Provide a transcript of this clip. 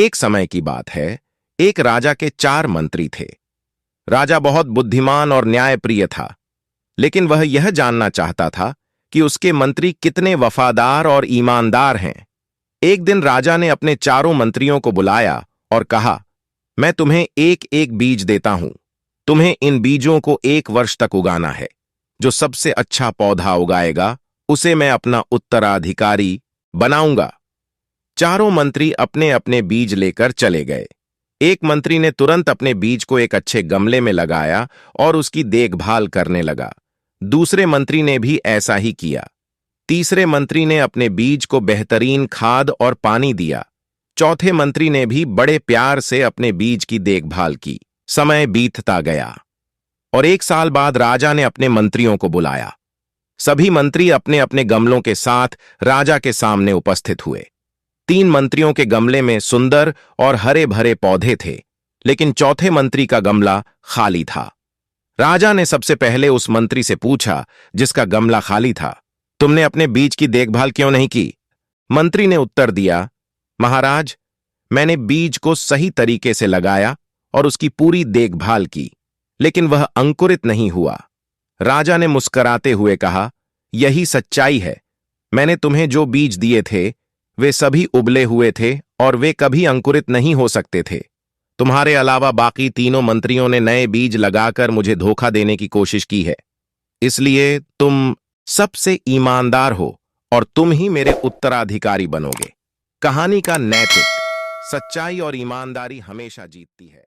एक समय की बात है, एक राजा के 4 मंत्री थे। राजा बहुत बुद्धिमान और न्यायप्रिय था, लेकिन वह यह जानना चाहता था कि उसके मंत्री कितने वफादार और ईमानदार हैं। एक दिन राजा ने अपने चारों मंत्रियों को बुलाया और कहा, मैं तुम्हें एक एक बीज देता हूं। तुम्हें इन बीजों को 1 वर्ष तक उगाना है। जो सबसे अच्छा पौधा उगाएगा, उसे मैं अपना उत्तराधिकारी बनाऊंगा। चारों मंत्री अपने अपने बीज लेकर चले गए। एक मंत्री ने तुरंत अपने बीज को एक अच्छे गमले में लगाया और उसकी देखभाल करने लगा। दूसरे मंत्री ने भी ऐसा ही किया। तीसरे मंत्री ने अपने बीज को बेहतरीन खाद और पानी दिया। चौथे मंत्री ने भी बड़े प्यार से अपने बीज की देखभाल की। समय बीतता गया और 1 साल बाद राजा ने अपने मंत्रियों को बुलाया। सभी मंत्री अपने अपने गमलों के साथ राजा के सामने उपस्थित हुए। 3 मंत्रियों के गमले में सुंदर और हरे भरे पौधे थे, लेकिन चौथे मंत्री का गमला खाली था। राजा ने सबसे पहले उस मंत्री से पूछा जिसका गमला खाली था, तुमने अपने बीज की देखभाल क्यों नहीं की? मंत्री ने उत्तर दिया, महाराज, मैंने बीज को सही तरीके से लगाया और उसकी पूरी देखभाल की, लेकिन वह अंकुरित नहीं हुआ। राजा ने मुस्कुराते हुए कहा, यही सच्चाई है। मैंने तुम्हें जो बीज दिए थे वे सभी उबले हुए थे और वे कभी अंकुरित नहीं हो सकते थे। तुम्हारे अलावा बाकी तीनों मंत्रियों ने नए बीज लगाकर मुझे धोखा देने की कोशिश की है। इसलिए तुम सबसे ईमानदार हो और तुम ही मेरे उत्तराधिकारी बनोगे। कहानी का नैतिक: सच्चाई और ईमानदारी हमेशा जीतती है।